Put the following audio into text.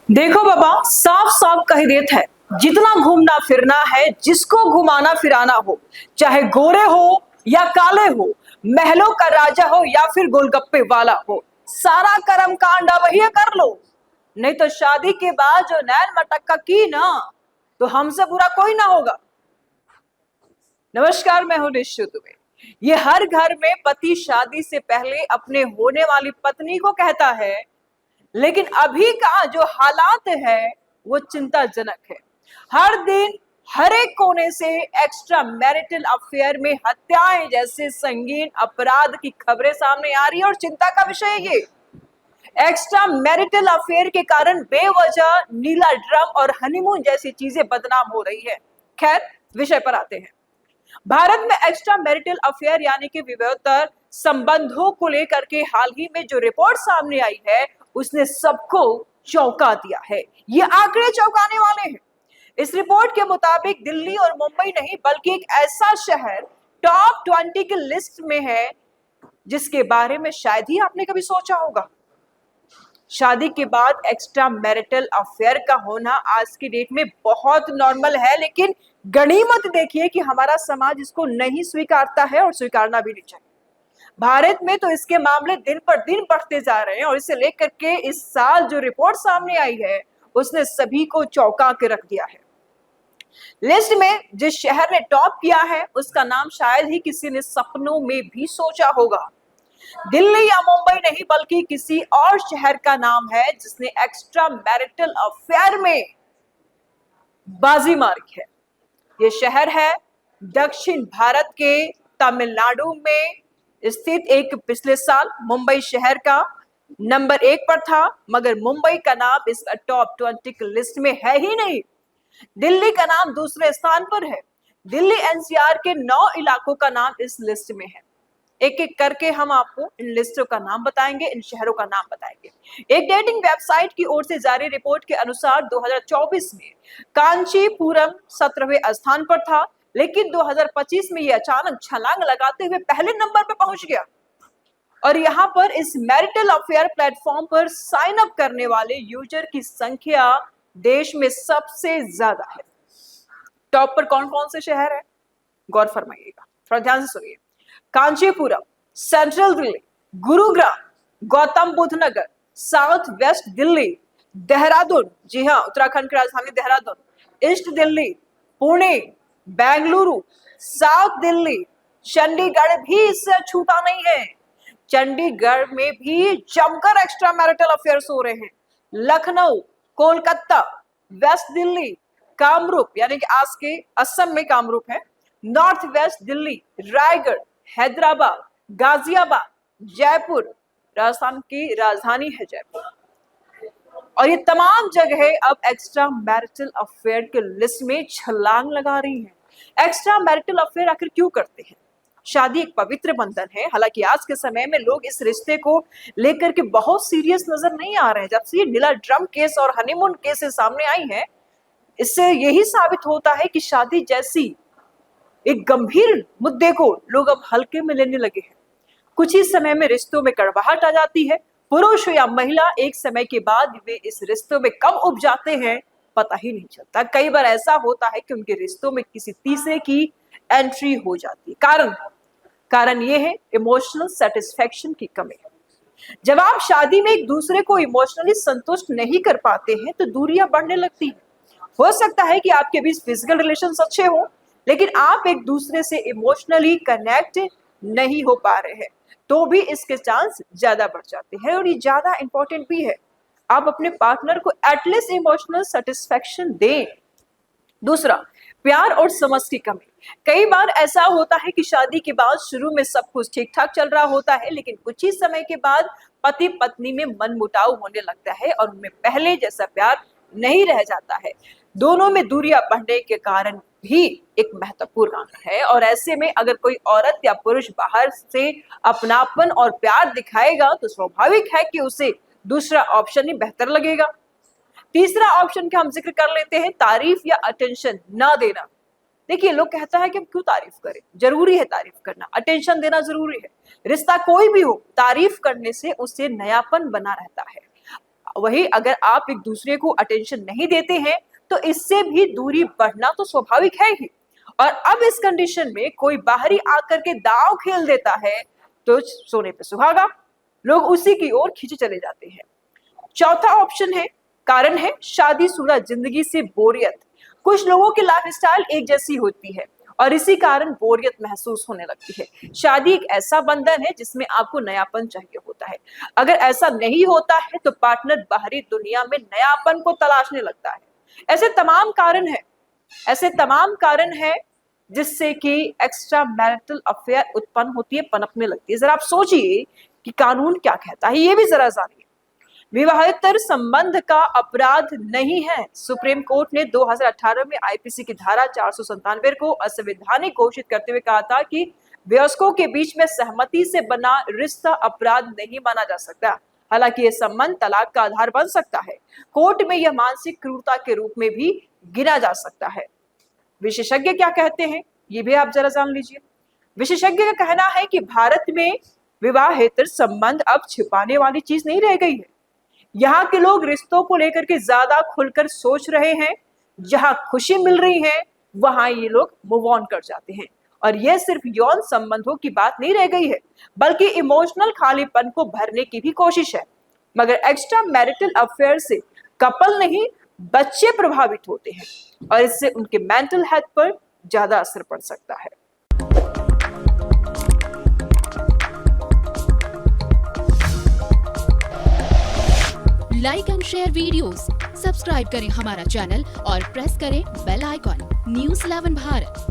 देखो बाबा, साफ साफ कह देत है। जितना घूमना फिरना है, जिसको घुमाना फिराना हो, चाहे गोरे हो या काले हो, महलों का राजा हो या फिर गोलगप्पे वाला हो, सारा कर्म कांड अब ही कर लो। नहीं तो शादी के बाद जो नैन मटक्का की ना, तो हमसे बुरा कोई ना होगा। नमस्कार, मैं हूं निशु दुबे। ये हर घर में पति शादी से पहले अपने होने वाली पत्नी को कहता है, लेकिन अभी का जो हालात है वो चिंताजनक है। हर दिन हर एक कोने से एक्स्ट्रा मैरिटल अफेयर में हत्याएं जैसे संगीन अपराध की खबरें सामने आ रही है और चिंता का विषय ये एक्स्ट्रा मैरिटल अफेयर के कारण बेवजह नीला ड्रम और हनीमून जैसी चीजें बदनाम हो रही है। खैर, विषय पर आते हैं। भारत में एक्स्ट्रा मैरिटल अफेयर यानी कि विवाहेतर संबंधों को लेकर के हाल ही में जो रिपोर्ट सामने आई है, उसने सबको चौंका दिया है। ये आंकड़े चौंकाने वाले हैं। इस रिपोर्ट के मुताबिक दिल्ली और मुंबई नहीं बल्कि एक ऐसा शहर टॉप 20 की लिस्ट में है जिसके बारे में शायद ही आपने कभी सोचा होगा। शादी के बाद एक्स्ट्रा मैरिटल अफेयर का होना आज की डेट में बहुत नॉर्मल है, लेकिन गनीमत देखिए कि हमारा समाज इसको नहीं स्वीकारता है और स्वीकारना भी नहीं चाहिए। भारत में तो इसके मामले दिन पर दिन बढ़ते जा रहे हैं और इसे लेकर के इस साल जो रिपोर्ट सामने आई है उसने सभी को चौंका के रख दिया है। लिस्ट में जिस शहर ने टॉप किया है उसका नाम शायद ही किसी ने सपनों में भी सोचा होगा। दिल्ली या मुंबई नहीं बल्कि किसी और शहर का नाम है जिसने एक्स्ट्रा मैरिटल अफेयर में बाजी मारी है। ये शहर है दक्षिण भारत के तमिलनाडु में स्थित एक पिछले साल मुंबई शहर का नंबर 1 पर था, मगर मुंबई का नाम इस टॉप 20 की लिस्ट में है ही नहीं। दिल्ली का नाम दूसरे स्थान पर है। दिल्ली एनसीआर के 9 इलाकों का नाम इस लिस्ट में है। एक एक करके हम आपको इन लिस्टों का नाम बताएंगे, इन शहरों का नाम बताएंगे। एक डेटिंग वेबसाइट की ओर से जारी रिपोर्ट के अनुसार 2024 में कांचीपुरम 17वें स्थान पर था, लेकिन 2025 में यह अचानक छलांग लगाते हुए पहले नंबर पर पहुंच गया। और यहाँ पर इस मैरिटल अफेयर प्लेटफॉर्म पर साइन अप करने वाले यूजर की संख्या देश में सबसे ज्यादा है। टॉप पर कौन कौन से शहर है, गौर फरमाइएगा, थोड़ा ध्यान से सुनिए। कांचीपुरम, सेंट्रल दिल्ली, गुरुग्राम, गौतम बुद्ध नगर, साउथ वेस्ट दिल्ली, देहरादून, जी हाँ उत्तराखंड की राजधानी देहरादून, ईस्ट दिल्ली, पुणे, बेंगलुरु, साउथ दिल्ली, चंडीगढ़ भी इससे छूटा नहीं है। चंडीगढ़ में भी जमकर एक्स्ट्रा मैरिटल अफेयर्स हो रहे हैं। लखनऊ, कोलकाता, वेस्ट दिल्ली, कामरूप यानी कि आज के असम में कामरूप है, नॉर्थ वेस्ट दिल्ली, रायगढ़, हैदराबाद, गाजियाबाद, जयपुर, राजस्थान की राजधानी है जयपुर, और ये तमाम जगह अब एक्स्ट्रा मैरिटल अफेयर के लिस्ट में छलांग लगा रही हैं। एक्स्ट्रा मैरिटल अफेयर आखिर क्यों करते हैं? शादी एक पवित्र बंधन है। हालांकि आज के समय में लोग इस रिश्ते को लेकर के बहुत सीरियस नजर नहीं आ रहे हैं। जब से ये नीला ड्रम केस और हनीमून केस सामने आई है, इससे यही साबित होता है कि शादी जैसी एक गंभीर मुद्दे को लोग अब हल्के में लेने लगे हैं। कुछ ही समय में रिश्तों में कड़वाहट आ जाती है। पुरुष या महिला एक समय के बाद वे इस रिश्तों में कब उब जाते हैं पता ही नहीं चलता। कई बार ऐसा होता है कि उनके रिश्तों में किसी तीसरे की एंट्री हो जाती है। कारण ये है इमोशनल सेटिस्फेक्शन की कमी। जब आप शादी में एक दूसरे को इमोशनली संतुष्ट नहीं कर पाते हैं तो दूरियां बढ़ने लगती हैं। हो सकता है कि आपके बीच फिजिकल रिलेशंस अच्छे हो, लेकिन आप एक दूसरे से इमोशनली कनेक्ट नहीं हो पा रहे हैं, तो भी इसके चांस ज्यादा बढ़ जाते हैं। और ये ज्यादा इंपॉर्टेंट भी है, आप अपने पार्टनर को एटलीस्ट इमोशनल सेटिस्फेक्शन दें। दूसरा, प्यार और समझ की कमी। कई बार ऐसा होता है कि शादी के बाद शुरू में सब कुछ ठीक ठाक चल रहा होता है, लेकिन कुछ ही समय के बाद पति पत्नी में मनमुटाव होने लगता है और उनमें पहले जैसा प्यार नहीं रह जाता है। दोनों में दूरियां बढ़ने के कारण भी एक महत्वपूर्ण कारण है। और ऐसे में अगर कोई औरत या पुरुष बाहर से अपनापन और प्यार दिखाएगा तो स्वाभाविक है कि उसे दूसरा ऑप्शन ही बेहतर लगेगा। तीसरा ऑप्शन का हम जिक्र कर लेते हैं, तारीफ या अटेंशन ना देना। देखिए, लोग कहता है कि हम क्यों तारीफ करें, जरूरी है तारीफ करना, अटेंशन देना जरूरी है। रिश्ता कोई भी हो, तारीफ करने से उससे नयापन बना रहता है। वही अगर आप एक दूसरे को अटेंशन नहीं देते हैं तो इससे भी दूरी बढ़ना तो स्वाभाविक है ही। और अब इस कंडीशन में कोई बाहरी आकर के दांव खेल देता है तो सोने पे सुहागा, लोग उसी की ओर खींचे चले जाते हैं। चौथा ऑप्शन है, कारण है शादीशुदा जिंदगी से बोरियत। कुछ लोगों की लाइफस्टाइल एक जैसी होती है और इसी कारण बोरियत महसूस होने लगती है। शादी एक ऐसा बंधन है जिसमें आपको नयापन चाहिए होता है। अगर ऐसा नहीं होता है तो पार्टनर बाहरी दुनिया में नयापन को तलाशने लगता है। ऐसे तमाम कारण है जिससे कि एक्स्ट्रा मैरिटल अफेयर उत्पन्न होती है, पनपने लगती है। जरा आप सोचिए कि कानून क्या कहता है, ये भी जरा जानिए। विवाहेतर संबंध का अपराध नहीं है। सुप्रीम कोर्ट ने 2018 में आईपीसी की धारा 497 को असंवैधानिक घोषित करते हुए कहा था कि वयस्कों के बीच में सहमति से बना रिश्ता अपराध नहीं माना जा सकता। हालांकि यह संबंध तलाक का आधार बन सकता है। कोर्ट में यह मानसिक क्रूरता के रूप में भी गिना जा सकता है। विशेषज्ञ क्या कहते हैं, ये भी आप जरा जान लीजिए। विशेषज्ञ का कहना है कि भारत में विवाहेतर संबंध अब छिपाने वाली चीज नहीं रह गई है। यहाँ के लोग रिश्तों को लेकर के ज्यादा खुलकर सोच रहे हैं। जहां खुशी मिल रही है वहां ये लोग मूव ऑन कर जाते हैं। और यह सिर्फ यौन संबंधों की बात नहीं रह गई है, बल्कि इमोशनल खालीपन को भरने की भी कोशिश है। मगर एक्स्ट्रा मैरिटल अफेयर से कपल नहीं, बच्चे प्रभावित होते हैं और इससे उनके मेंटल हेल्थ पर ज्यादा असर पड़ सकता है। Like and share videos, subscribe करें हमारा चैनल और प्रेस करें बेल आइकॉन। न्यूज़ 11 भारत।